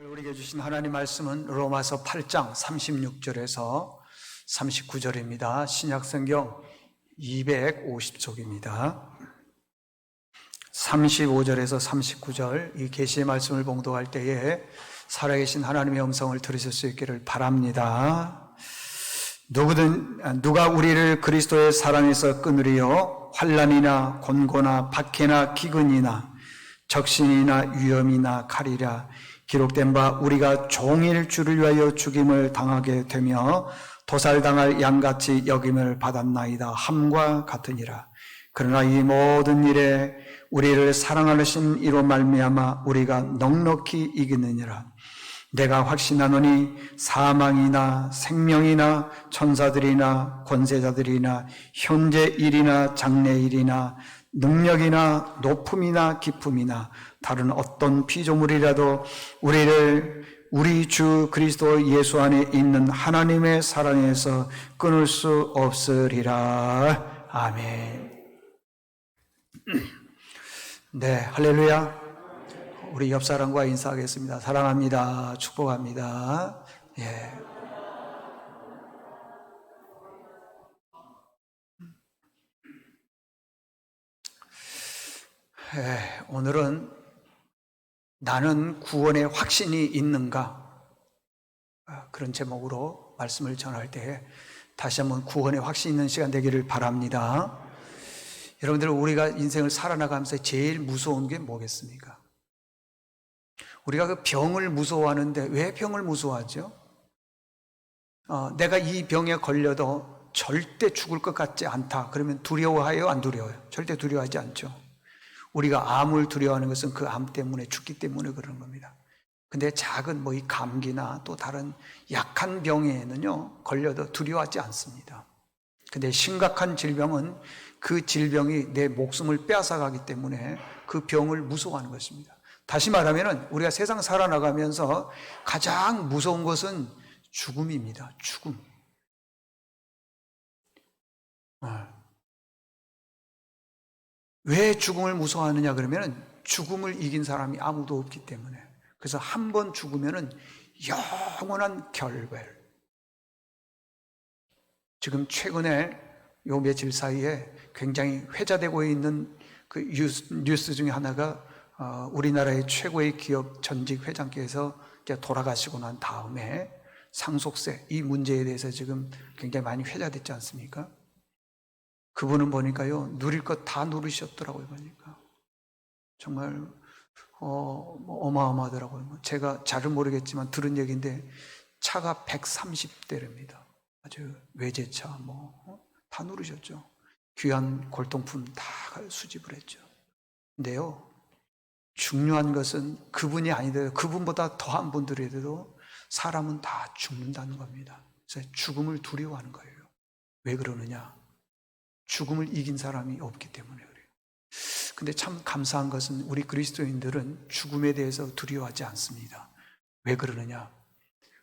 우리에게 주신 하나님 말씀은 로마서 8장 36절에서 39절입니다. 신약성경 250쪽입니다. 35절에서 39절 이 계시의 말씀을 봉독할 때에 살아계신 하나님의 음성을 들으실 수 있기를 바랍니다. 누가 우리를 그리스도의 사랑에서 끊으리요? 환난이나 곤고나 박해나 기근이나 적신이나 위험이나 칼이라. 기록된 바 우리가 종일 주를 위하여 죽임을 당하게 되며 도살당할 양같이 여김을 받았나이다 함과 같으니라. 그러나 이 모든 일에 우리를 사랑하신 이로 말미암아 우리가 넉넉히 이기느니라. 내가 확신하노니 사망이나 생명이나 천사들이나 권세자들이나 현재 일이나 장래 일이나 능력이나 높음이나 깊음이나 다른 어떤 피조물이라도 우리 주 그리스도 예수 안에 있는 하나님의 사랑에서 끊을 수 없으리라. 아멘. 네, 할렐루야. 우리 옆 사람과 인사하겠습니다. 사랑합니다. 축복합니다. 예. 오늘은 나는 구원의 확신이 있는가? 그런 제목으로 말씀을 전할 때 다시 한번 구원의 확신 있는 시간 되기를 바랍니다. 여러분들, 우리가 인생을 살아나가면서 제일 무서운 게 뭐겠습니까? 우리가 그 병을 무서워하는데 왜 병을 무서워하죠? 내가 이 병에 걸려도 절대 죽을 것 같지 않다. 그러면 두려워해요? 안 두려워요? 절대 두려워하지 않죠. 우리가 암을 두려워하는 것은 그 암 때문에 죽기 때문에 그러는 겁니다. 근데 작은 이 감기나 또 다른 약한 병에는요, 걸려도 두려워하지 않습니다. 근데 심각한 질병은 그 질병이 내 목숨을 빼앗아가기 때문에 그 병을 무서워하는 것입니다. 다시 말하면 우리가 세상 살아나가면서 가장 무서운 것은 죽음입니다. 죽음. 왜 죽음을 무서워하느냐 그러면 죽음을 이긴 사람이 아무도 없기 때문에. 그래서 한 번 죽으면은 영원한 결별. 지금 최근에 요 며칠 사이에 굉장히 회자되고 있는 그 뉴스 중에 하나가 우리나라의 최고의 기업 전직 회장께서 돌아가시고 난 다음에 상속세 이 문제에 대해서 지금 굉장히 많이 회자됐지 않습니까? 그분은 보니까요, 누릴 것 다 누리셨더라고요. 보니까 정말 어마어마하더라고요. 제가 잘은 모르겠지만 들은 얘기인데 차가 130대랍니다. 아주 외제차 다 누르셨죠. 귀한 골동품 다 수집을 했죠. 근데요, 중요한 것은 그분이 아니더라도 그분보다 더한 분들에도 사람은 다 죽는다는 겁니다. 그래서 죽음을 두려워하는 거예요. 왜 그러느냐? 죽음을 이긴 사람이 없기 때문에 그래요. 근데 참 감사한 것은 우리 그리스도인들은 죽음에 대해서 두려워하지 않습니다. 왜 그러느냐?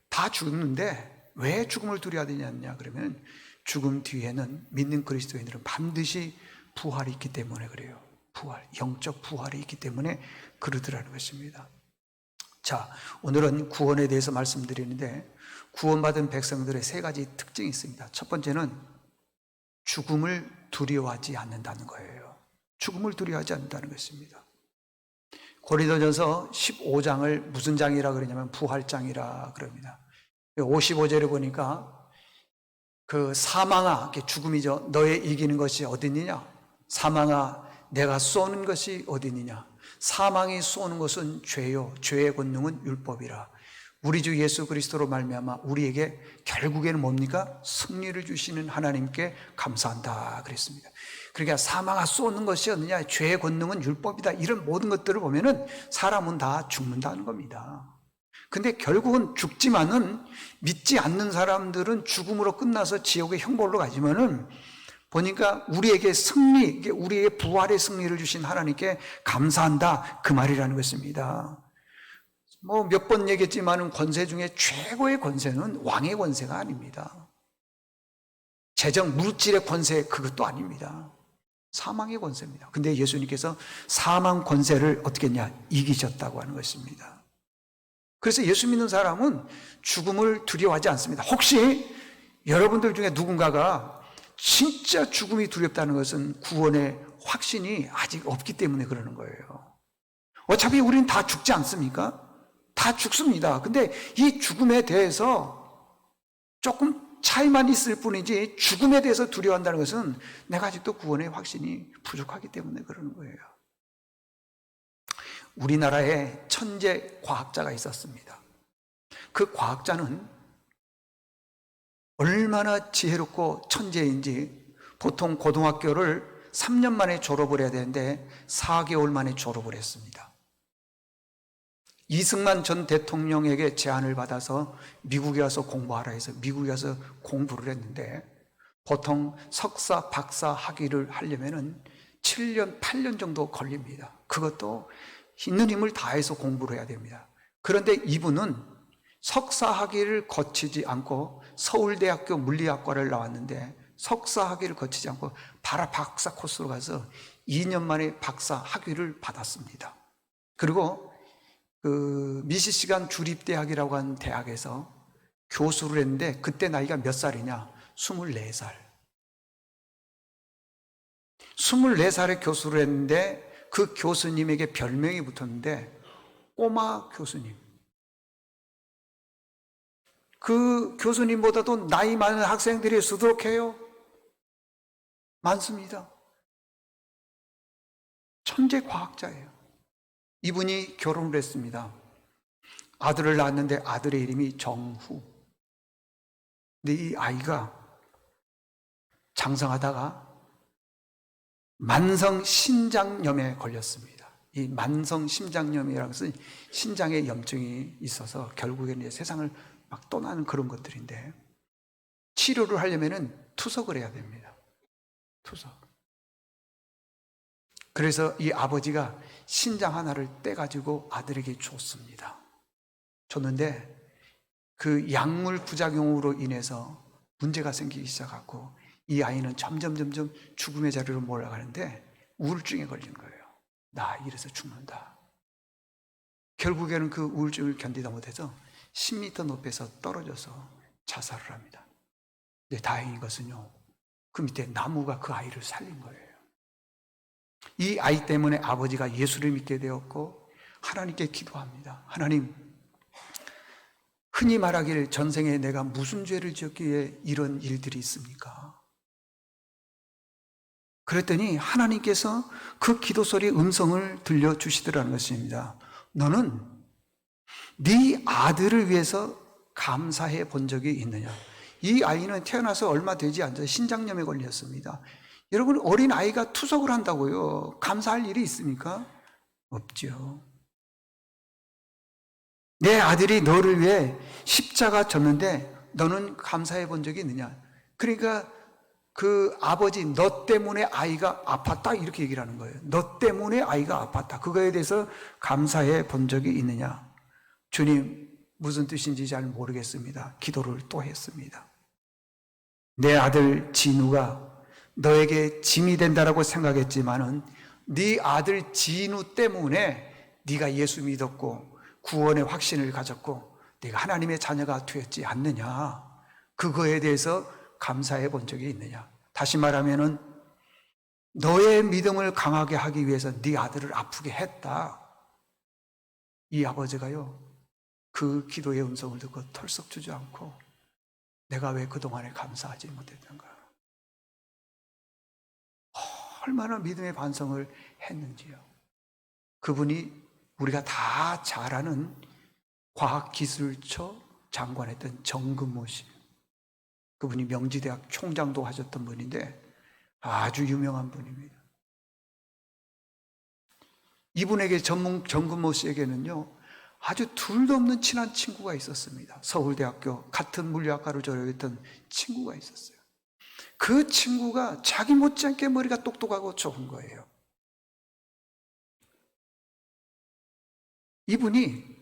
다 죽는데 왜 죽음을 두려워하느냐 그러면 죽음 뒤에는 믿는 그리스도인들은 반드시 부활이 있기 때문에 그래요. 부활, 영적 부활이 있기 때문에 그러더라는 것입니다. 자, 오늘은 구원에 대해서 말씀드리는데 구원받은 백성들의 세 가지 특징이 있습니다. 첫 번째는 죽음을 두려워하지 않는다는 거예요. 죽음을 두려워하지 않는다는 것입니다. 고린도전서 15장을 무슨 장이라 그러냐면 부활장이라 그럽니다. 55절에 보니까 그 사망아, 죽음이죠. 너의 이기는 것이 어디느냐? 사망아, 내가 쏘는 것이 어디느냐? 사망이 쏘는 것은 죄요, 죄의 권능은 율법이라. 우리 주 예수 그리스도로 말미암아 우리에게 결국에는 뭡니까? 승리를 주시는 하나님께 감사한다 그랬습니다. 그러니까 사망아 쏘는 것이 어느냐? 죄의 권능은 율법이다. 이런 모든 것들을 보면은 사람은 다 죽는다는 겁니다. 근데 결국은 죽지만은 믿지 않는 사람들은 죽음으로 끝나서 지옥의 형벌로 가지만은 보니까 우리에게 승리, 우리의 부활의 승리를 주신 하나님께 감사한다 그 말이라는 것입니다. 몇 번 얘기했지만은 권세 중에 최고의 권세는 왕의 권세가 아닙니다. 재정, 물질의 권세 그것도 아닙니다. 사망의 권세입니다. 근데 예수님께서 사망 권세를 어떻게 했냐? 이기셨다고 하는 것입니다. 그래서 예수 믿는 사람은 죽음을 두려워하지 않습니다. 혹시 여러분들 중에 누군가가 진짜 죽음이 두렵다는 것은 구원의 확신이 아직 없기 때문에 그러는 거예요. 어차피 우리는 다 죽지 않습니까? 다 죽습니다. 근데 이 죽음에 대해서 조금 차이만 있을 뿐이지 죽음에 대해서 두려워한다는 것은 내가 아직도 구원의 확신이 부족하기 때문에 그러는 거예요. 우리나라에 천재 과학자가 있었습니다. 그 과학자는 얼마나 지혜롭고 천재인지 보통 고등학교를 3년 만에 졸업을 해야 되는데 4개월 만에 졸업을 했습니다. 이승만 전 대통령에게 제안을 받아서 미국에 와서 공부하라 해서 미국에 와서 공부를 했는데 보통 석사, 박사 학위를 하려면 7년, 8년 정도 걸립니다. 그것도 있는 힘을 다해서 공부를 해야 됩니다. 그런데 이분은 석사 학위를 거치지 않고 서울대학교 물리학과를 나왔는데 석사 학위를 거치지 않고 바로 박사 코스로 가서 2년 만에 박사 학위를 받았습니다. 그리고 그 미시시간 주립대학이라고 하는 대학에서 교수를 했는데 그때 나이가 몇 살이냐? 24살. 24살에 교수를 했는데 그 교수님에게 별명이 붙었는데 꼬마 교수님. 그 교수님보다도 나이 많은 학생들이 수두룩해요. 많습니다. 천재 과학자예요. 이분이 결혼을 했습니다. 아들을 낳았는데 아들의 이름이 정후. 근데 이 아이가 장성하다가 만성신장염에 걸렸습니다. 이 만성신장염이라는 것은 신장에 염증이 있어서 결국에는 세상을 막 떠나는 그런 것들인데 치료를 하려면 투석을 해야 됩니다. 투석. 그래서 이 아버지가 신장 하나를 떼가지고 아들에게 줬습니다. 줬는데 그 약물 부작용으로 인해서 문제가 생기기 시작하고 이 아이는 점점 죽음의 자리로 몰아가는데 우울증에 걸린 거예요. 나 이래서 죽는다. 결국에는 그 우울증을 견디다 못해서 10m 높이에서 떨어져서 자살을 합니다. 근데 다행인 것은요, 그 밑에 나무가 그 아이를 살린 거예요. 이 아이 때문에 아버지가 예수를 믿게 되었고 하나님께 기도합니다. 하나님, 흔히 말하기를 전생에 내가 무슨 죄를 지었기에 이런 일들이 있습니까? 그랬더니 하나님께서 그 기도 소리의 음성을 들려주시더라는 것입니다. 너는 네 아들을 위해서 감사해 본 적이 있느냐? 이 아이는 태어나서 얼마 되지 않아서 신장염에 걸렸습니다. 여러분, 어린 아이가 투석을 한다고요. 감사할 일이 있습니까? 없죠. 내 아들이 너를 위해 십자가 졌는데 너는 감사해 본 적이 있느냐? 그러니까 그 아버지, 너 때문에 아이가 아팠다 이렇게 얘기를 하는 거예요. 너 때문에 아이가 아팠다. 그거에 대해서 감사해 본 적이 있느냐? 주님, 무슨 뜻인지 잘 모르겠습니다. 기도를 또 했습니다. 내 아들 진우가 너에게 짐이 된다라고 생각했지만은 네 아들 진우 때문에 네가 예수 믿었고 구원의 확신을 가졌고 네가 하나님의 자녀가 되었지 않느냐? 그거에 대해서 감사해 본 적이 있느냐? 다시 말하면은 너의 믿음을 강하게 하기 위해서 네 아들을 아프게 했다. 이 아버지가요, 그 기도의 음성을 듣고 털썩 주저앉고 내가 왜 그동안에 감사하지 못했던가? 얼마나 믿음의 반성을 했는지요. 그분이 우리가 다 잘 아는 과학기술처 장관했던 정근모 씨. 그분이 명지대학 총장도 하셨던 분인데 아주 유명한 분입니다. 이분에게 정근모 씨에게는요, 아주 둘도 없는 친한 친구가 있었습니다. 서울대학교 같은 물리학과를 졸업했던 친구가 있었어요. 그 친구가 자기 못지않게 머리가 똑똑하고 좋은 거예요. 이분이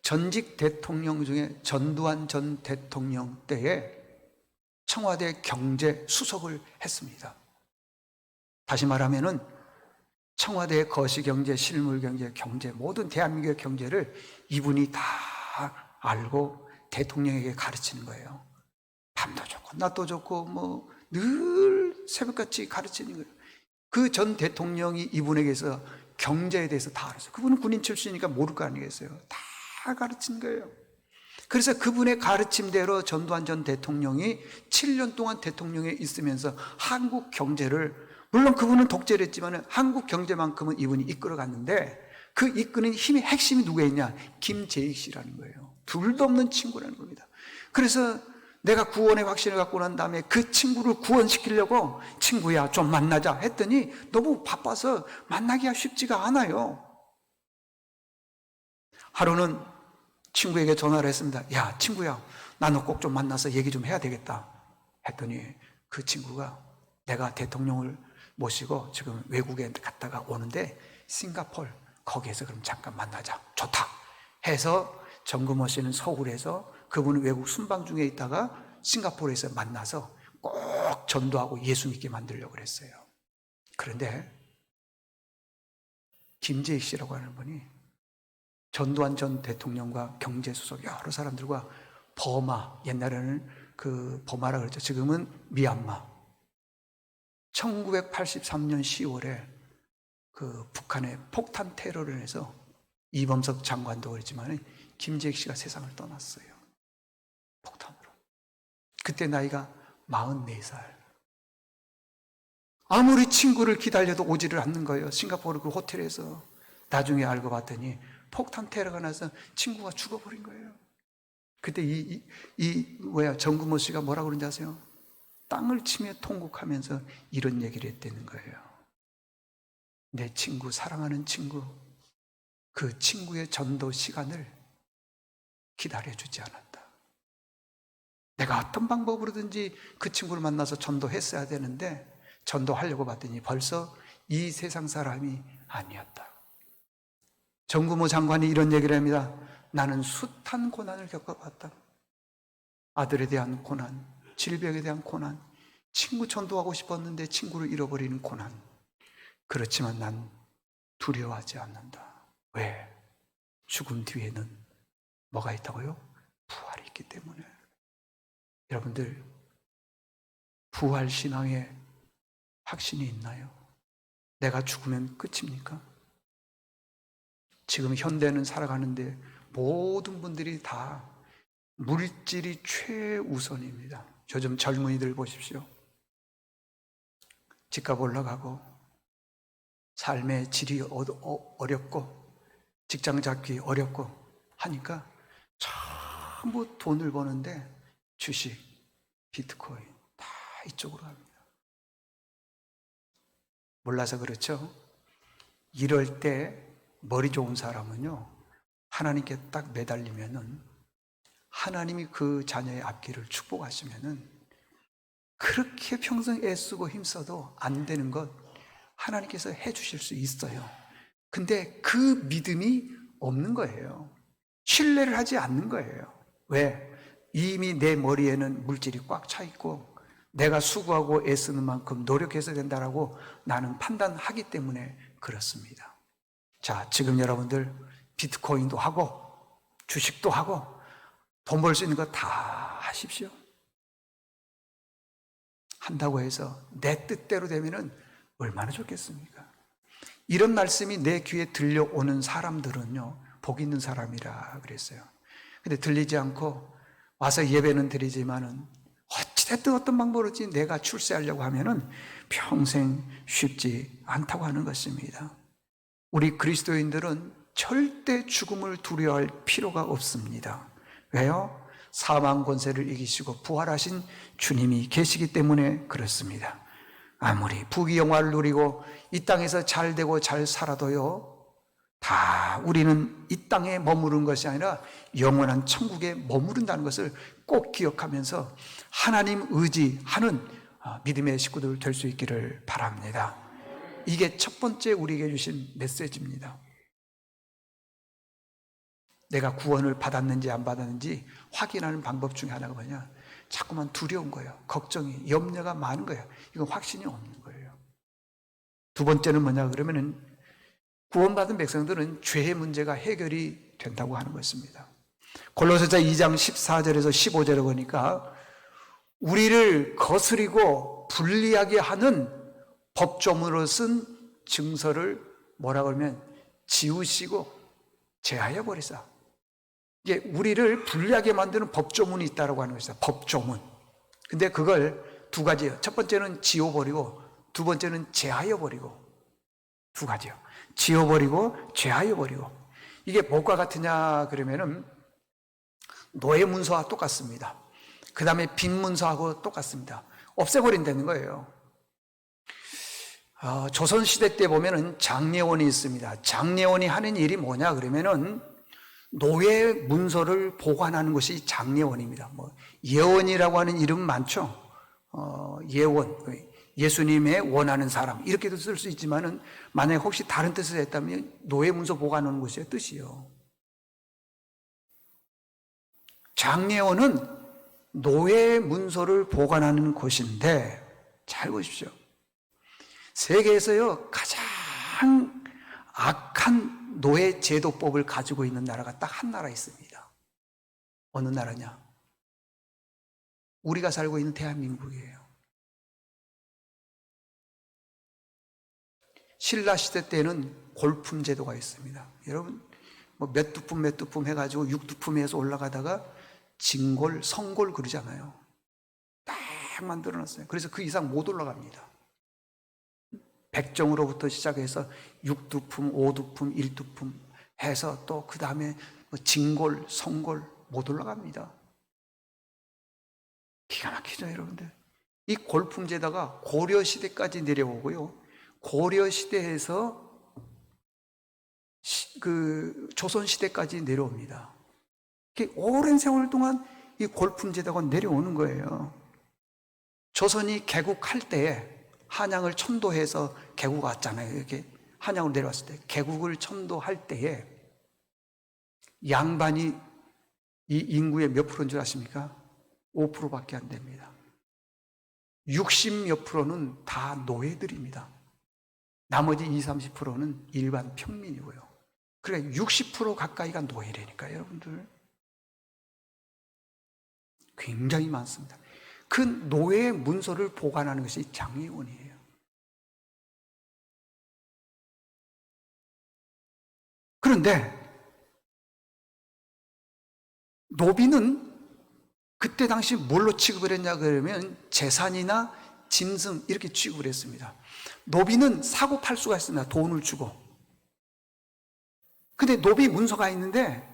전직 대통령 중에 전두환 전 대통령 때에 청와대 경제수석을 했습니다. 다시 말하면은 청와대의 거시경제, 실물경제, 경제, 모든 대한민국의 경제를 이분이 다 알고 대통령에게 가르치는 거예요. 밤도 좋고 낮도 좋고 뭐 늘 새벽같이 가르치는 거예요. 그 전 대통령이 이분에게서 경제에 대해서 다 알았어요. 그분은 군인 출신이니까 모를 거 아니겠어요. 다 가르친 거예요. 그래서 그분의 가르침대로 전두환 전 대통령이 7년 동안 대통령에 있으면서 한국 경제를, 물론 그분은 독재를 했지만 한국 경제만큼은 이분이 이끌어갔는데, 그 이끄는 힘의 핵심이 누구였냐? 김재익 씨라는 거예요. 둘도 없는 친구라는 겁니다. 그래서 내가 구원의 확신을 갖고 난 다음에 그 친구를 구원시키려고 친구야 좀 만나자 했더니 너무 바빠서 만나기가 쉽지가 않아요. 하루는 친구에게 전화를 했습니다. 야 친구야, 나 너 꼭 좀 만나서 얘기 좀 해야 되겠다 했더니 그 친구가 내가 대통령을 모시고 지금 외국에 갔다가 오는데 싱가포르 거기에서 그럼 잠깐 만나자. 좋다 해서 정금호 씨는 서울에서, 그분은 외국 순방 중에 있다가 싱가포르에서 만나서 꼭 전도하고 예수 믿게 만들려고 그랬어요. 그런데 김재익 씨라고 하는 분이 전두환 전 대통령과 경제수석 여러 사람들과 버마, 옛날에는 그 버마라 그랬죠. 지금은 미얀마. 1983년 10월에 그 북한의 폭탄 테러를 해서 이범석 장관도 그랬지만 김재익 씨가 세상을 떠났어요. 폭탄으로. 그때 나이가 44살. 아무리 친구를 기다려도 오지를 않는 거예요. 싱가포르 그 호텔에서. 나중에 알고 봤더니 폭탄 테러가 나서 친구가 죽어버린 거예요. 그때 정금호 씨가 뭐라고 그러는지 아세요? 땅을 치며 통곡하면서 이런 얘기를 했다는 거예요. 내 친구, 사랑하는 친구, 그 친구의 전도 시간을 기다려주지 않았다. 내가 어떤 방법으로든지 그 친구를 만나서 전도했어야 되는데 전도하려고 봤더니 벌써 이 세상 사람이 아니었다. 정금호 장관이 이런 얘기를 합니다. 나는 숱한 고난을 겪어봤다. 아들에 대한 고난, 질병에 대한 고난, 친구 전도하고 싶었는데 친구를 잃어버리는 고난. 그렇지만 난 두려워하지 않는다. 왜? 죽음 뒤에는 뭐가 있다고요? 부활이 있기 때문에. 여러분들, 부활 신앙에 확신이 있나요? 내가 죽으면 끝입니까? 지금 현대는 살아가는데 모든 분들이 다 물질이 최우선입니다. 요즘 젊은이들 보십시오. 집값 올라가고 삶의 질이 어렵고 직장 잡기 어렵고 하니까 전부 돈을 버는데 주식, 비트코인 다 이쪽으로 갑니다. 몰라서 그렇죠? 이럴 때 머리 좋은 사람은요, 하나님께 딱 매달리면은 하나님이 그 자녀의 앞길을 축복하시면은 그렇게 평생 애쓰고 힘써도 안 되는 것 하나님께서 해주실 수 있어요. 근데 그 믿음이 없는 거예요. 신뢰를 하지 않는 거예요. 왜? 이미 내 머리에는 물질이 꽉 차 있고 내가 수고하고 애쓰는 만큼 노력해서 된다라고 나는 판단하기 때문에 그렇습니다. 자, 지금 여러분들 비트코인도 하고 주식도 하고 돈 벌 수 있는 거 다 하십시오. 한다고 해서 내 뜻대로 되면은 얼마나 좋겠습니까? 이런 말씀이 내 귀에 들려오는 사람들은요, 복 있는 사람이라 그랬어요. 근데 들리지 않고 와서 예배는 드리지만은 어찌됐든 어떤 방법으로지 내가 출세하려고 하면은 평생 쉽지 않다고 하는 것입니다. 우리 그리스도인들은 절대 죽음을 두려워할 필요가 없습니다. 왜요? 사망 권세를 이기시고 부활하신 주님이 계시기 때문에 그렇습니다. 아무리 부귀영화를 누리고 이 땅에서 잘 되고 잘 살아도요, 다 우리는 이 땅에 머무른 것이 아니라 영원한 천국에 머무른다는 것을 꼭 기억하면서 하나님 의지하는 믿음의 식구들 될 수 있기를 바랍니다. 이게 첫 번째 우리에게 주신 메시지입니다. 내가 구원을 받았는지 안 받았는지 확인하는 방법 중에 하나가 뭐냐? 자꾸만 두려운 거예요. 걱정이, 염려가 많은 거예요. 이건 확신이 없는 거예요. 두 번째는 뭐냐 그러면은 구원받은 백성들은 죄의 문제가 해결이 된다고 하는 것입니다. 골로새서 2장 14절에서 15절에 보니까 우리를 거스리고 불리하게 하는 법조문으로 쓴 증서를 뭐라 그러면 지우시고 제하여 버리사. 이게 우리를 불리하게 만드는 법조문이 있다고 하는 것이다. 법조문. 근데 그걸 두 가지예요. 첫 번째는 지워버리고 두 번째는 제하여 버리고. 두 가지요. 지워버리고 제하여 버리고. 이게 뭐가 같으냐 그러면은 노예 문서와 똑같습니다. 그 다음에 빈 문서하고 똑같습니다. 없애버린다는 거예요. 조선시대 때 보면은 장례원이 있습니다. 장례원이 하는 일이 뭐냐 그러면은 노예 문서를 보관하는 것이 장례원입니다. 뭐 예원이라고 하는 이름 많죠. 예원, 예수님의 원하는 사람 이렇게도 쓸 수 있지만은 만약에 혹시 다른 뜻을 했다면 노예 문서 보관하는 것이 뜻이요. 장례원은 노예 문서를 보관하는 곳인데 잘 보십시오. 세계에서요 가장 악한 노예 제도법을 가지고 있는 나라가 딱 한 나라 있습니다. 어느 나라냐? 우리가 살고 있는 대한민국이에요. 신라 시대 때는 골품 제도가 있습니다. 여러분 뭐 몇 두품 해가지고 6두품 해서 올라가다가 진골, 성골 그러잖아요. 딱 만들어놨어요. 그래서 그 이상 못 올라갑니다. 백정으로부터 시작해서 6두품, 5두품, 1두품 해서 또 그 다음에 진골, 성골 못 올라갑니다. 기가 막히죠, 여러분들. 이 골품제다가 고려시대까지 내려오고요. 고려시대에서 그 조선시대까지 내려옵니다. 오랜 세월 동안 이 골품제다가 내려오는 거예요. 조선이 개국할 때에 한양을 천도해서 개국 왔잖아요. 이렇게 한양으로 내려왔을 때 개국을 천도할 때에 양반이 이 인구의 몇 프로인 줄 아십니까? 5%밖에 안 됩니다. 60몇 프로는 다 노예들입니다. 나머지 20, 30%는 일반 평민이고요. 그러니까 60% 가까이가 노예라니까요, 여러분들. 굉장히 많습니다. 그 노예 문서를 보관하는 것이 장례원이에요. 그런데 노비는 그때 당시 뭘로 취급을 했냐 그러면 재산이나 짐승 이렇게 취급을 했습니다. 노비는 사고 팔 수가 있습니다. 돈을 주고. 근데 노비 문서가 있는데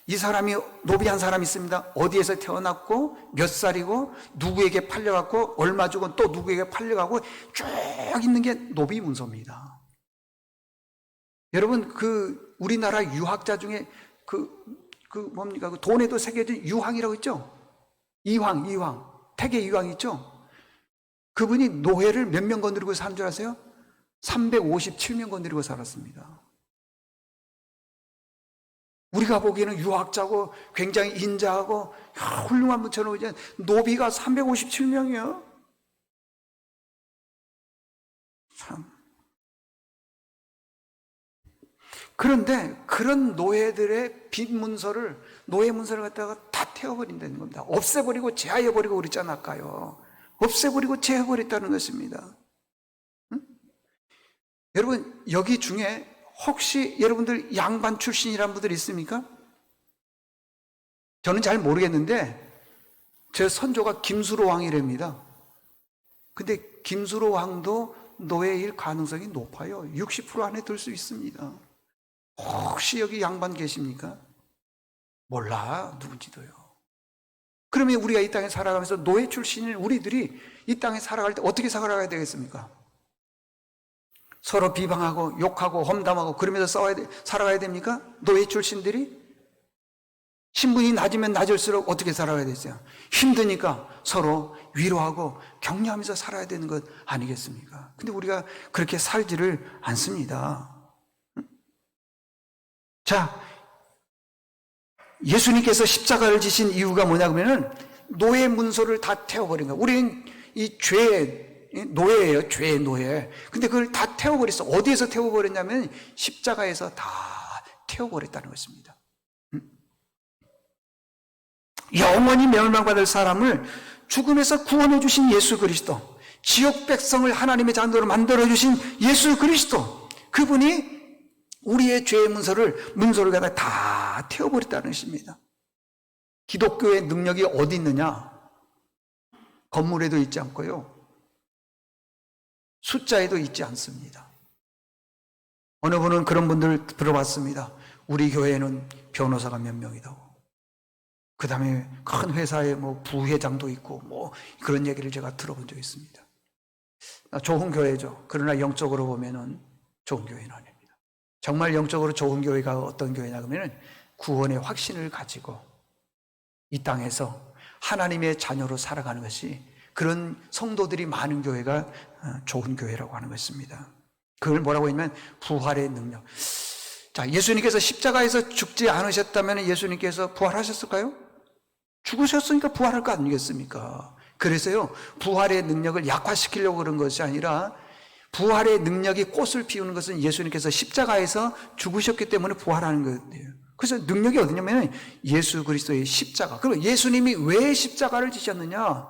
이 사람이 노비 한 사람이 있습니다. 어디에서 태어났고 몇 살이고 누구에게 팔려갔고 얼마 주고 또 누구에게 팔려가고 쭉 있는 게 노비 문서입니다. 여러분 그 우리나라 유학자 중에 뭡니까 그 돈에도 새겨진 유황이라고 있죠? 이황 태계 이황 있죠? 그분이 노예를 몇 명 건드리고 산 줄 아세요? 357명 건드리고 살았습니다. 우리가 보기에는 유학자고 굉장히 인자하고 훌륭한 분처럼 보이지만 노비가 357명이요. 참. 그런데 그런 노예들의 빈 문서를 노예 문서를 갖다가 다 태워버린다는 겁니다. 없애버리고 제하여버리고 그랬잖아 아까요. 없애버리고 제해버렸다는 것입니다. 응? 여러분 여기 중에 혹시 여러분들 양반 출신이란 분들 있습니까? 저는 잘 모르겠는데 제 선조가 김수로 왕이랍니다. 근데 김수로 왕도 노예일 가능성이 높아요. 60% 안에 들 수 있습니다. 혹시 여기 양반 계십니까? 몰라 누군지도요. 그러면 우리가 이 땅에 살아가면서 노예 출신인 우리들이 이 땅에 살아갈 때 어떻게 살아가야 되겠습니까? 서로 비방하고 욕하고 험담하고 그러면서 살아가야 됩니까? 노예 출신들이? 신분이 낮으면 낮을수록 어떻게 살아가야 되죠? 힘드니까 서로 위로하고 격려하면서 살아야 되는 것 아니겠습니까? 근데 우리가 그렇게 살지를 않습니다. 자, 예수님께서 십자가를 지신 이유가 뭐냐면은 노예 문서를 다 태워버린 거예요. 우리는 이 죄의 노예예요. 죄의 노예. 근데 그걸 다 태워버렸어. 어디에서 태워버렸냐면 십자가에서 다 태워버렸다는 것입니다. 영원히 멸망받을 사람을 죽음에서 구원해 주신 예수 그리스도, 지옥 백성을 하나님의 자녀로 만들어 주신 예수 그리스도, 그분이 우리의 죄의 문서를 갖다 다 태워버렸다는 것입니다. 기독교의 능력이 어디 있느냐? 건물에도 있지 않고요, 숫자에도 있지 않습니다. 어느 분은 그런 분들 들어봤습니다. 우리 교회에는 변호사가 몇 명이다고, 그 다음에 큰 회사에 뭐 부회장도 있고 뭐 그런 얘기를 제가 들어본 적이 있습니다. 좋은 교회죠. 그러나 영적으로 보면은 좋은 교회는 아닙니다. 정말 영적으로 좋은 교회가 어떤 교회냐 그러면은 구원의 확신을 가지고 이 땅에서 하나님의 자녀로 살아가는 것이, 그런 성도들이 많은 교회가 좋은 교회라고 하는 것입니다. 그걸 뭐라고 했냐면 부활의 능력. 자, 예수님께서 십자가에서 죽지 않으셨다면 예수님께서 부활하셨을까요? 죽으셨으니까 부활할 거 아니겠습니까? 그래서요, 부활의 능력을 약화시키려고 그런 것이 아니라, 부활의 능력이 꽃을 피우는 것은 예수님께서 십자가에서 죽으셨기 때문에 부활하는 거예요. 그래서 능력이 어디냐면 예수 그리스도의 십자가. 그럼 예수님이 왜 십자가를 지셨느냐?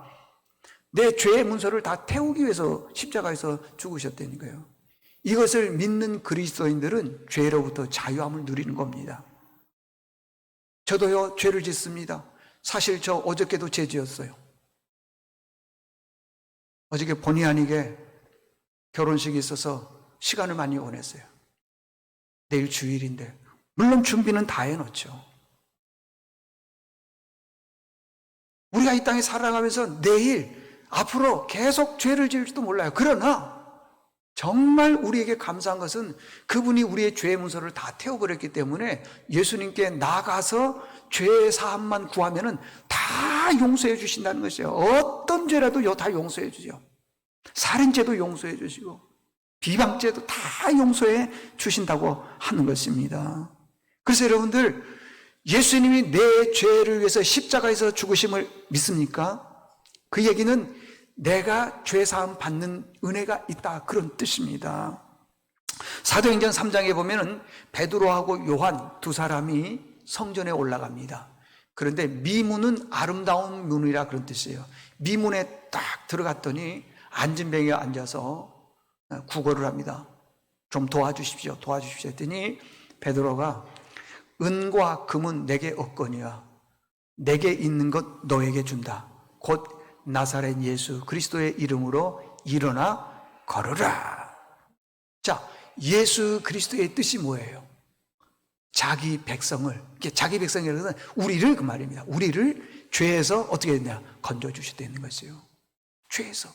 내 죄의 문서를 다 태우기 위해서 십자가에서 죽으셨다는 거예요. 이것을 믿는 그리스도인들은 죄로부터 자유함을 누리는 겁니다. 저도요, 죄를 짓습니다. 사실 저 어저께도 죄 지었어요. 어저께 본의 아니게 결혼식이 있어서 시간을 많이 보냈어요. 내일 주일인데 물론 준비는 다 해놓죠. 우리가 이 땅에 살아가면서 내일 앞으로 계속 죄를 지을지도 몰라요. 그러나 정말 우리에게 감사한 것은 그분이 우리의 죄의 문서를 다 태워버렸기 때문에 예수님께 나가서 죄의 사함만 구하면은 다 용서해 주신다는 것이에요. 어떤 죄라도 다 용서해 주죠. 살인죄도 용서해 주시고 비방죄도 다 용서해 주신다고 하는 것입니다. 그래서 여러분들, 예수님이 내 죄를 위해서 십자가에서 죽으심을 믿습니까? 그 얘기는 내가 죄사함 받는 은혜가 있다, 그런 뜻입니다. 사도행전 3장에 보면은 베드로하고 요한 두 사람이 성전에 올라갑니다. 그런데 미문은 아름다운 문이라 그런 뜻이에요. 미문에 딱 들어갔더니 안진뱅이가 앉아서 구걸을 합니다. 좀 도와주십시오 했더니 베드로가 은과 금은 내게 없거니와 내게 있는 것 너에게 준다. 곧 나사렛 예수 그리스도의 이름으로 일어나 걸으라. 자, 예수 그리스도의 뜻이 뭐예요? 자기 백성을, 자기 백성이라는 것은 우리를, 그 말입니다. 우리를 죄에서 어떻게 했냐? 건져주셨다는 것이에요. 죄에서.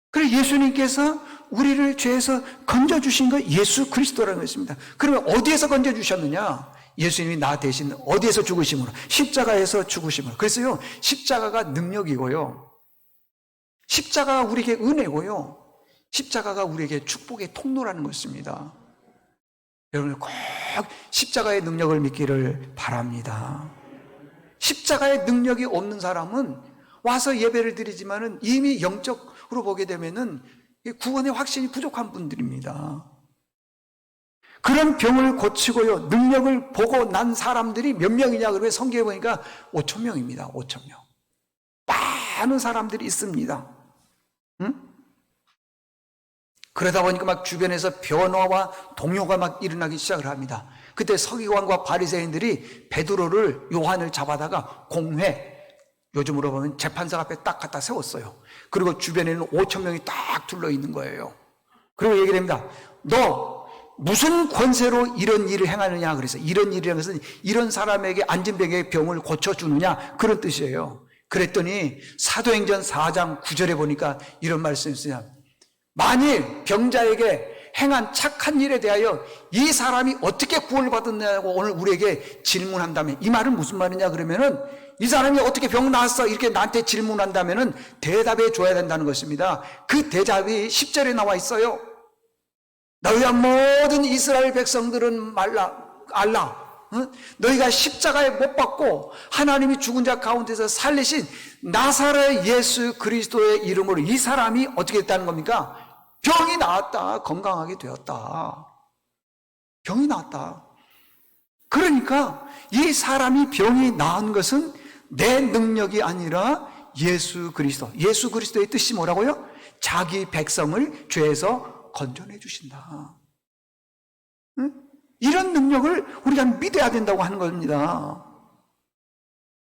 그래서 예수님께서 우리를 죄에서 건져주신 거 예수 그리스도라는 것입니다. 그러면 어디에서 건져주셨느냐? 예수님이 나 대신 어디에서 죽으심으로? 십자가에서 죽으심으로. 그래서요, 십자가가 능력이고요, 십자가가 우리에게 은혜고요, 십자가가 우리에게 축복의 통로라는 것입니다. 여러분 꼭 십자가의 능력을 믿기를 바랍니다. 십자가의 능력이 없는 사람은 와서 예배를 드리지만은 이미 영적으로 보게 되면은 구원의 확신이 부족한 분들입니다. 그런 병을 고치고요, 능력을 보고 난 사람들이 몇 명이냐 그러면 성경에 보니까 5,000명입니다. 5,000명. 많은 사람들이 있습니다. 응? 그러다 보니까 막 주변에서 변화와 동요가 막 일어나기 시작을 합니다. 그때 서기관과 바리새인들이 베드로를, 요한을 잡아다가 공회, 요즘으로 보면 재판석 앞에 딱 갖다 세웠어요. 그리고 주변에는 5,000명이 딱 둘러 있는 거예요. 그리고 얘기를 합니다. 너 무슨 권세로 이런 일을 행하느냐 그래서, 이런 일이라는 것은 이런 사람에게 안진병의 병을 고쳐주느냐, 그런 뜻이에요. 그랬더니 사도행전 4장 9절에 보니까 이런 말씀이 있어요. 만일 병자에게 행한 착한 일에 대하여 이 사람이 어떻게 구원을 받았냐고 오늘 우리에게 질문한다면, 이 말은 무슨 말이냐 그러면은, 이 사람이 어떻게 병 나았어 이렇게 나한테 질문한다면은 대답해 줘야 된다는 것입니다. 그 대답이 10절에 나와 있어요. 너희와 모든 이스라엘 백성들은 알라. 너희가 십자가에 못 박고 하나님이 죽은 자 가운데서 살리신 나사렛 예수 그리스도의 이름으로 이 사람이 어떻게 됐다는 겁니까? 병이 나았다. 건강하게 되었다. 병이 나았다. 그러니까 이 사람이 병이 나은 것은 내 능력이 아니라 예수 그리스도의 뜻이 뭐라고요? 자기 백성을 죄에서 건져내 주신다. 응? 이런 능력을 우리가 믿어야 된다고 하는 겁니다.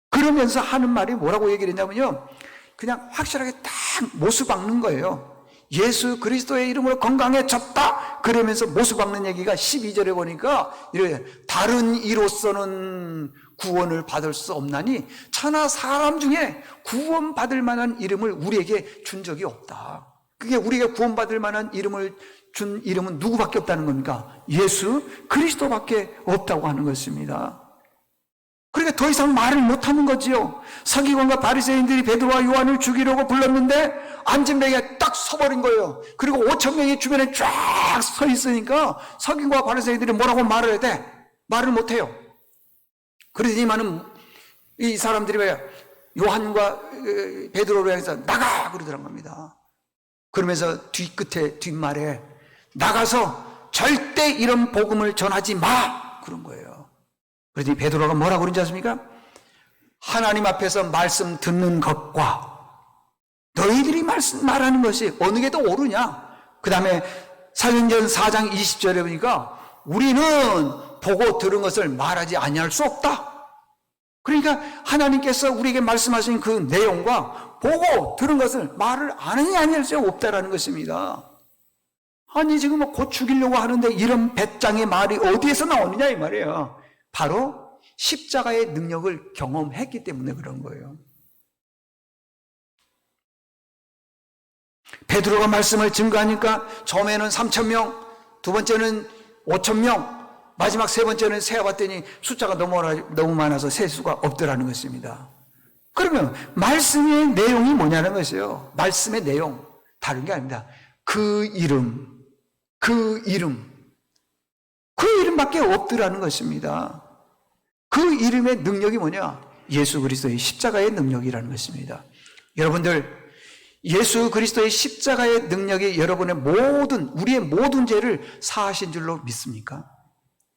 그러면서 하는 말이 뭐라고 얘기를 했냐면요, 그냥 확실하게 딱 못을 박는 거예요. 예수 그리스도의 이름으로 건강해졌다 그러면서 못을 박는 얘기가 12절에 보니까 이래, 다른 이로서는 구원을 받을 수 없나니 천하 사람 중에 구원받을 만한 이름을 우리에게 준 적이 없다. 그게 우리에게 구원받을 만한 이름을 준 이름은 누구밖에 없다는 겁니까? 예수 그리스도밖에 없다고 하는 것입니다. 그러니까 더 이상 말을 못하는 거지요. 서기관과 바리새인들이 베드로와 요한을 죽이려고 불렀는데 안진뱅이가 딱 서버린 거예요. 그리고 5천 명이 주변에 쫙 서 있으니까 서기관과 바리새인들이 뭐라고 말을 해야 돼? 말을 못해요. 그러더니만은 이 사람들이 왜 요한과 베드로를 향해서 나가 그러더란 겁니다. 그러면서 뒷말에 나가서 절대 이런 복음을 전하지 마 그런 거예요. 그러더니 베드로가 뭐라고 그러는지 아십니까? 하나님 앞에서 말씀 듣는 것과 너희들이 말하는 것이 어느 게 더 옳으냐? 그 다음에 사도행전 4장 20절에 보니까 우리는 보고 들은 것을 말하지 아니할 수 없다. 그러니까 하나님께서 우리에게 말씀하신 그 내용과 보고 들은 것을 말을 아느니 아니할 수 없다라는 것입니다. 아니 지금 뭐 곧 죽이려고 하는데 이런 배짱의 말이 어디에서 나오느냐 이 말이에요. 바로 십자가의 능력을 경험했기 때문에 그런 거예요. 베드로가 말씀을 증거하니까 처음에는 3,000명, 두 번째는 5,000명, 마지막 세 번째는 세어봤더니 숫자가 너무 많아서 셀 수가 없더라는 것입니다. 그러면 말씀의 내용이 뭐냐는 것이에요. 말씀의 내용 다른 게 아닙니다. 그 이름밖에 없더라는 것입니다. 그 이름의 능력이 뭐냐? 예수 그리스도의 십자가의 능력이라는 것입니다. 여러분들, 예수 그리스도의 십자가의 능력이 우리의 모든 죄를 사하신 줄로 믿습니까?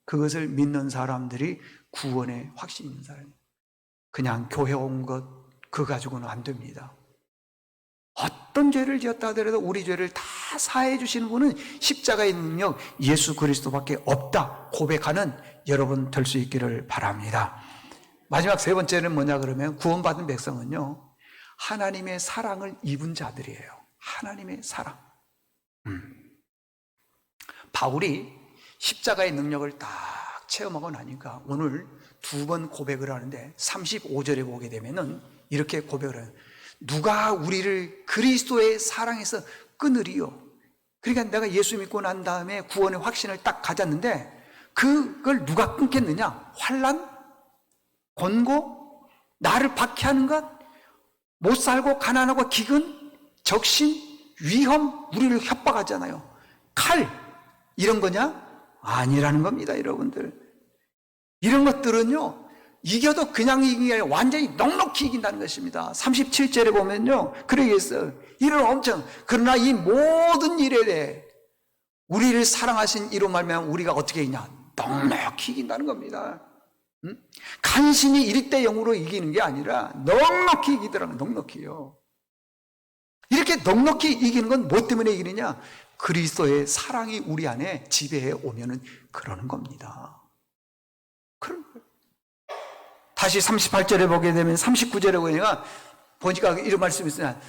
그것을 믿는 사람들이 구원의 확신이 있는 사람이에요. 그냥 교회 온 것, 그거 가지고는 안 됩니다. 어떤 죄를 지었다 하더라도 우리 죄를 다 사해 주시는 분은 십자가의 능력 예수 그리스도밖에 없다 고백하는 여러분 될 수 있기를 바랍니다. 마지막 세 번째는 뭐냐 그러면 구원받은 백성은요, 하나님의 사랑을 입은 자들이에요. 하나님의 사랑. 바울이 십자가의 능력을 딱 체험하고 나니까 오늘 두 번 고백을 하는데 35절에 보게 되면은 이렇게 고백을 해요. 누가 우리를 그리스도의 사랑에서 끊으리요? 그러니까 내가 예수 믿고 난 다음에 구원의 확신을 딱 가졌는데 그걸 누가 끊겠느냐? 환난? 권고? 나를 박해하는 것? 못 살고 가난하고 기근? 적신? 위험? 우리를 협박하잖아요. 칼? 이런 거냐? 아니라는 겁니다, 여러분들. 이런 것들은요, 이겨도 그냥 이기는 게 아니라 완전히 넉넉히 이긴다는 것입니다. 37절에 보면요, 그러게 있어요. 이런 그러나 이 모든 일에 대해 우리를 사랑하신 이로 말미암아 우리가 어떻게 이기냐? 넉넉히 이긴다는 겁니다. 간신히 1대 0으로 이기는 게 아니라 넉넉히 이기더라는 넉넉히요. 이렇게 넉넉히 이기는 건 뭐 때문에 이기느냐? 그리스도의 사랑이 우리 안에 지배해 오면은 그러는 겁니다. 그런 거예요. 다시 38절에 보게 되면 39절에 보니까 이런 말씀이 있으냐?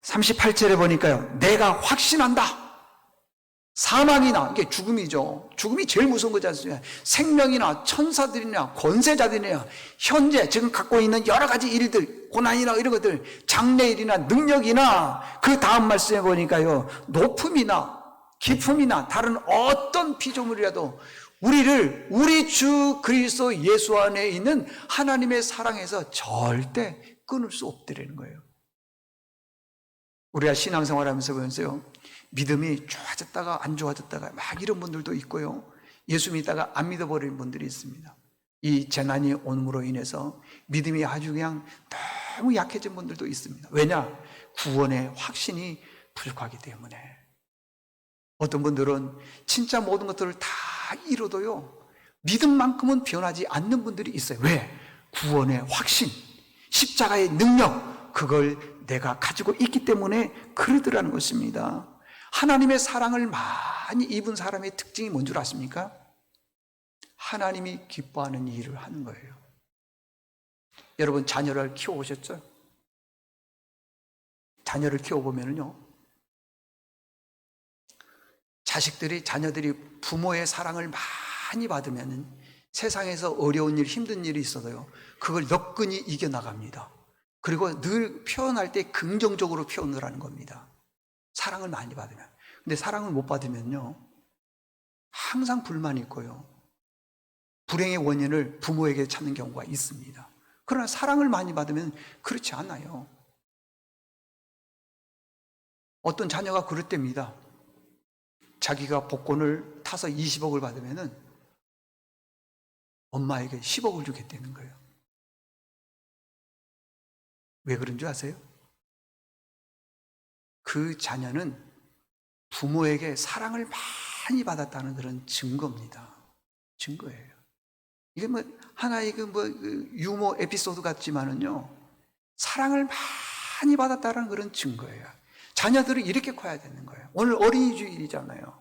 38절에 보니까요, 내가 확신한다. 사망이나, 이게 죽음이죠. 죽음이 제일 무서운 거지 않습니까? 생명이나 천사들이나 권세자들이나 현재 지금 갖고 있는 여러 가지 일들, 고난이나 이런 것들, 장래일이나 능력이나 그 다음 말씀에 보니까요, 높음이나 깊음이나 다른 어떤 피조물이라도 우리 주 그리스도 예수 안에 있는 하나님의 사랑에서 절대 끊을 수 없다는 거예요. 우리가 신앙생활 하면서 보면서요, 믿음이 좋아졌다가 안 좋아졌다가 막 이런 분들도 있고요, 예수 믿다가 안 믿어버리는 분들이 있습니다. 이 재난이 온으로 인해서 믿음이 아주 그냥 너무 약해진 분들도 있습니다. 왜냐? 구원의 확신이 부족하기 때문에. 어떤 분들은 진짜 모든 것들을 다 이뤄도요, 믿음만큼은 변하지 않는 분들이 있어요. 왜? 구원의 확신, 십자가의 능력, 그걸 내가 가지고 있기 때문에 그러더라는 것입니다. 하나님의 사랑을 많이 입은 사람의 특징이 뭔 줄 아십니까? 하나님이 기뻐하는 일을 하는 거예요. 여러분 자녀를 키워보셨죠? 자녀를 키워보면요, 자녀들이 부모의 사랑을 많이 받으면 세상에서 어려운 일, 힘든 일이 있어도요, 그걸 너끈히 이겨나갑니다. 그리고 늘 표현할 때 긍정적으로 표현을 하는 겁니다. 사랑을 많이 받으면. 근데 사랑을 못 받으면요, 항상 불만이 있고요, 불행의 원인을 부모에게 찾는 경우가 있습니다. 그러나 사랑을 많이 받으면 그렇지 않아요. 어떤 자녀가 그럴 때입니다. 자기가 복권을 타서 20억을 받으면은 엄마에게 10억을 주겠다는 거예요. 왜 그런 줄 아세요? 그 자녀는 부모에게 사랑을 많이 받았다는 그런 증거입니다. 증거예요. 이게 뭐 하나의 유머 에피소드 같지만은요, 사랑을 많이 받았다는 그런 증거예요. 자녀들이 이렇게 커야 되는 거예요. 오늘 어린이 주일이잖아요.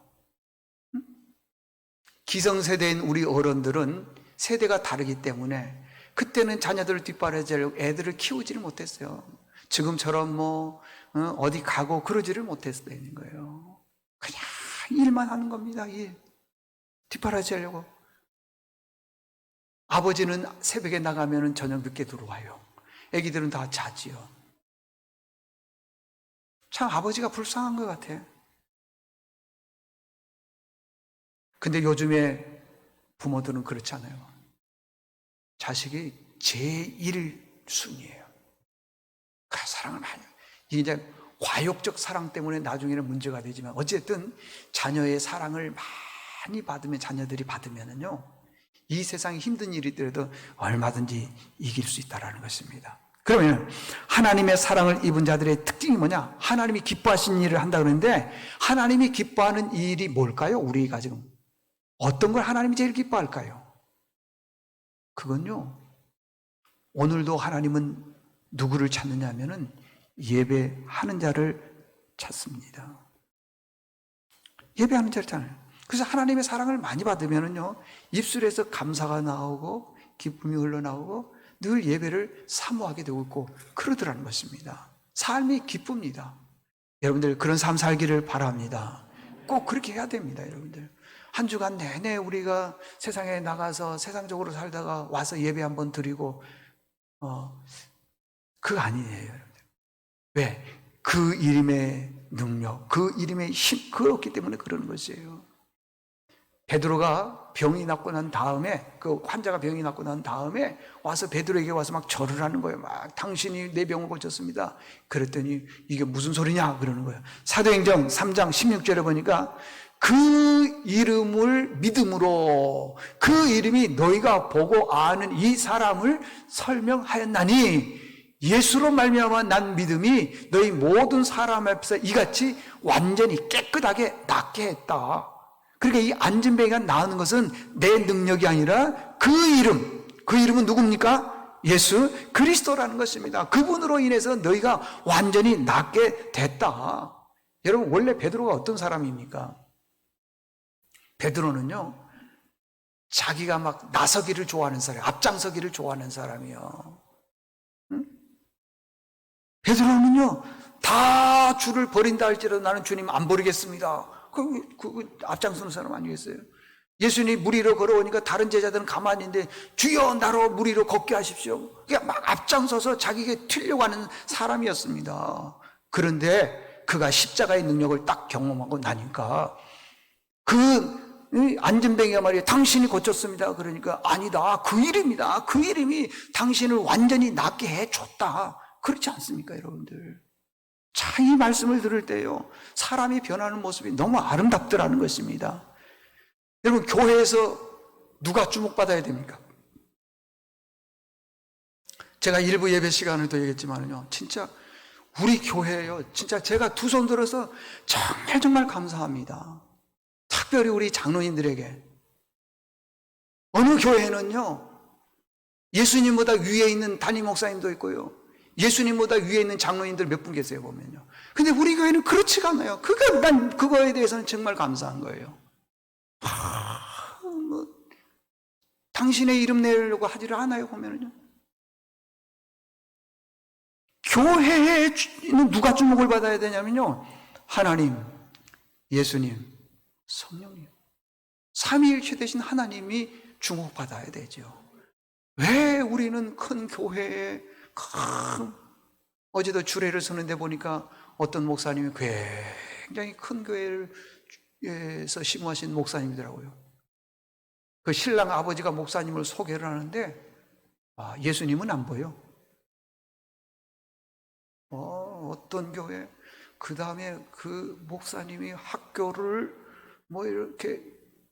기성세대인 우리 어른들은 세대가 다르기 때문에 그때는 자녀들을 뒷바라지하려고 애들을 키우지를 못했어요. 지금처럼 어디 가고 그러지를 못했다는 거예요. 그냥 일만 하는 겁니다. 일. 뒷바라지하려고. 아버지는 새벽에 나가면 저녁 늦게 들어와요. 애기들은 다 자지요. 참 아버지가 불쌍한 것 같아. 근데 요즘에 부모들은 그렇지 않아요. 자식이 제1순위예요. 그 사랑을 많이. 이게 이제 과욕적 사랑 때문에 나중에는 문제가 되지만, 어쨌든 자녀의 사랑을 많이 받으면, 자녀들이 받으면은요, 이 세상에 힘든 일이 있더라도 얼마든지 이길 수 있다는 것입니다. 그러면 하나님의 사랑을 입은 자들의 특징이 뭐냐? 하나님이 기뻐하시는 일을 한다 그러는데, 하나님이 기뻐하는 일이 뭘까요? 우리가 지금 어떤 걸 하나님이 제일 기뻐할까요? 그건요, 오늘도 하나님은 누구를 찾느냐 하면은 예배하는 자를 찾습니다. 예배하는 자를 찾아요. 그래서 하나님의 사랑을 많이 받으면은요, 입술에서 감사가 나오고 기쁨이 흘러나오고 늘 예배를 사모하게 되고 있고 그러더라는 것입니다. 삶이 기쁩니다. 여러분들 그런 삶 살기를 바랍니다. 꼭 그렇게 해야 됩니다. 여러분들 한 주간 내내 우리가 세상에 나가서 세상적으로 살다가 와서 예배 한번 드리고 그거 아니에요. 여러분들. 왜? 그 이름의 능력, 그 이름의 힘, 그렇기 때문에 그러는 것이에요. 베드로가 병이 낫고 난 다음에, 그 환자가 병이 낫고 난 다음에 와서 베드로에게 와서 막 절을 하는 거예요. 막 당신이 내 병을 고쳤습니다. 그랬더니 이게 무슨 소리냐 그러는 거예요. 사도행전 3장 16절에 보니까 그 이름을 믿음으로, 그 이름이 너희가 보고 아는 이 사람을 설명하였나니 예수로 말미암아 난 믿음이 너희 모든 사람 앞에서 이같이 완전히 깨끗하게 낫게 했다. 그러니까 이 안진뱅이가 나은 것은 내 능력이 아니라 그 이름은 누굽니까? 예수 그리스도라는 것입니다. 그분으로 인해서 너희가 완전히 낫게 됐다. 여러분 원래 베드로가 어떤 사람입니까? 베드로는요, 자기가 막 나서기를 좋아하는 사람, 앞장서기를 좋아하는 사람이요. 응? 베드로는요, 다 주를 버린다 할지라도 나는 주님 안 버리겠습니다. 그 앞장서는 사람 아니겠어요? 예수님이 물 위로 걸어오니까 다른 제자들은 가만히 있는데 주여 나로 물 위로 걷게 하십시오. 그냥 막 앞장서서 자기에게 튀려고 하는 사람이었습니다. 그런데 그가 십자가의 능력을 딱 경험하고 나니까 그 안진뱅이가 말이에요. 당신이 고쳤습니다. 그러니까 아니다. 그 이름이다. 그 이름이 당신을 완전히 낫게 해줬다. 그렇지 않습니까, 여러분들? 자, 이 말씀을 들을 때요, 사람이 변하는 모습이 너무 아름답더라는 것입니다. 여러분, 교회에서 누가 주목받아야 됩니까? 제가 일부 예배 시간을 또 얘기했지만요, 진짜 우리 교회예요. 진짜 제가 두 손 들어서 정말 감사합니다. 특별히 우리 장로님들에게 어느 교회는요, 예수님보다 위에 있는 담임 목사님도 있고요, 예수님보다 위에 있는 장로님들 몇 분 계세요, 보면요. 근데 우리 교회는 그렇지가 않아요. 난 그거에 대해서는 정말 감사한 거예요. 당신의 이름 내려고 하지를 않아요, 보면은요. 교회에는 누가 주목을 받아야 되냐면요, 하나님, 예수님, 성령님, 삼위일체 되신 하나님이 주목받아야 되죠. 왜 우리는 큰 교회에 어제도 주례를 서는데 보니까 어떤 목사님이 굉장히 큰 교회에서 심우하신 목사님이더라고요. 그 신랑 아버지가 목사님을 소개를 하는데 예수님은 안 보여. 어떤 교회, 그 다음에 그 목사님이 학교를 이렇게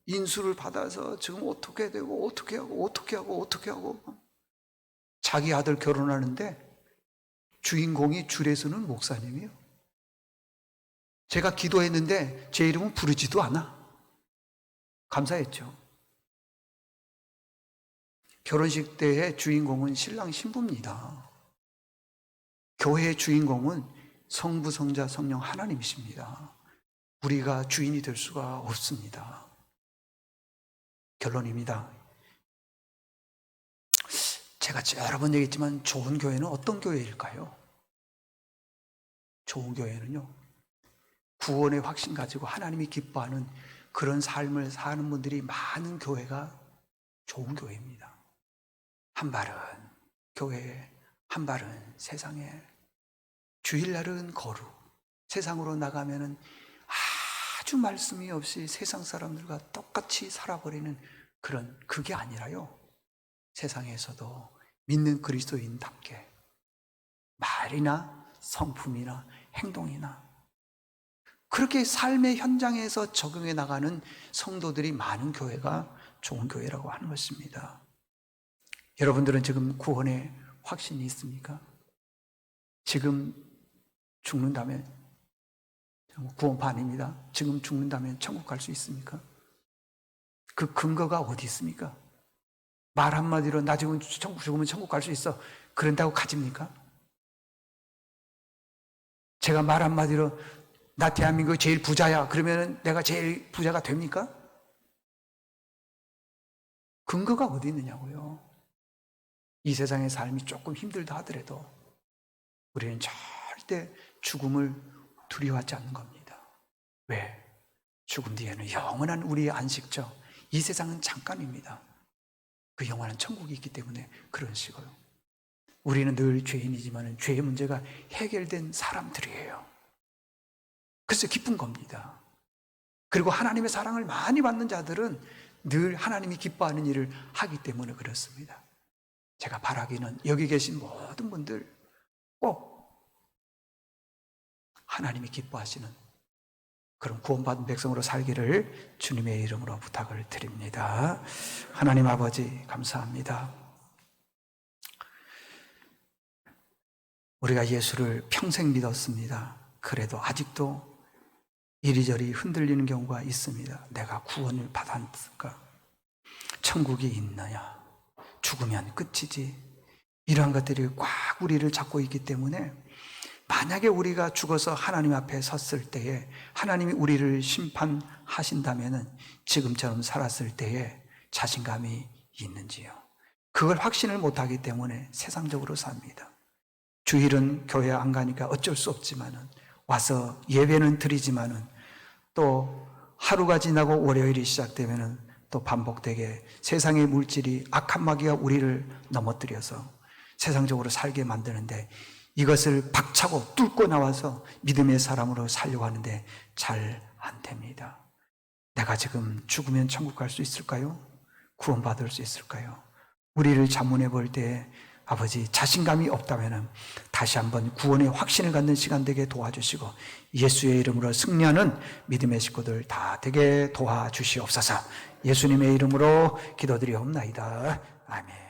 인수를 받아서 지금 어떻게 되고 어떻게 하고 자기 아들 결혼하는데 주인공이 줄에 서는 목사님이에요. 제가 기도했는데 제 이름은 부르지도 않아. 감사했죠. 결혼식 때의 주인공은 신랑 신부입니다. 교회의 주인공은 성부, 성자, 성령 하나님이십니다. 우리가 주인이 될 수가 없습니다. 결론입니다. 제가 여러 번 얘기했지만 좋은 교회는 어떤 교회일까요? 좋은 교회는요, 구원의 확신 가지고 하나님이 기뻐하는 그런 삶을 사는 분들이 많은 교회가 좋은 교회입니다. 한 발은 교회에, 한 발은 세상에, 주일날은 거룩, 세상으로 나가면은 아주 말씀이 없이 세상 사람들과 똑같이 살아버리는 그게 아니라요, 세상에서도 믿는 그리스도인답게 말이나 성품이나 행동이나 그렇게 삶의 현장에서 적용해 나가는 성도들이 많은 교회가 좋은 교회라고 하는 것입니다. 여러분들은 지금 구원의 확신이 있습니까? 지금 죽는다면, 구원파 아닙니다. 지금 죽는다면 천국 갈 수 있습니까? 그 근거가 어디 있습니까? 말 한마디로 나 지금 죽으면 천국 갈 수 있어, 그런다고 가집니까? 제가 말 한마디로 나 대한민국 제일 부자야, 그러면 내가 제일 부자가 됩니까? 근거가 어디 있느냐고요. 이 세상의 삶이 조금 힘들다 하더라도 우리는 절대 죽음을 두려워하지 않는 겁니다. 왜? 죽음 뒤에는 영원한 우리의 안식처, 이 세상은 잠깐입니다. 그 영원한 천국이 있기 때문에 그런 식으로 우리는 늘 죄인이지만 죄의 문제가 해결된 사람들이에요. 그래서 기쁜 겁니다. 그리고 하나님의 사랑을 많이 받는 자들은 늘 하나님이 기뻐하는 일을 하기 때문에 그렇습니다. 제가 바라기는 여기 계신 모든 분들 꼭 하나님이 기뻐하시는 그런 구원받은 백성으로 살기를 주님의 이름으로 부탁을 드립니다. 하나님 아버지, 감사합니다. 우리가 예수를 평생 믿었습니다. 그래도 아직도 이리저리 흔들리는 경우가 있습니다. 내가 구원을 받았을까? 천국이 있느냐? 죽으면 끝이지. 이러한 것들이 꽉 우리를 잡고 있기 때문에 만약에 우리가 죽어서 하나님 앞에 섰을 때에 하나님이 우리를 심판하신다면 지금처럼 살았을 때에 자신감이 있는지요? 그걸 확신을 못하기 때문에 세상적으로 삽니다. 주일은 교회 안 가니까 어쩔 수 없지만은 와서 예배는 드리지만은 또 하루가 지나고 월요일이 시작되면은 또 반복되게 세상의 물질이, 악한 마귀가 우리를 넘어뜨려서 세상적으로 살게 만드는데 이것을 박차고 뚫고 나와서 믿음의 사람으로 살려고 하는데 잘 안 됩니다. 내가 지금 죽으면 천국 갈 수 있을까요? 구원받을 수 있을까요? 우리를 자문해 볼 때 아버지, 자신감이 없다면 다시 한번 구원의 확신을 갖는 시간 되게 도와주시고 예수의 이름으로 승리하는 믿음의 식구들 다 되게 도와주시옵소서. 예수님의 이름으로 기도드리옵나이다. 아멘.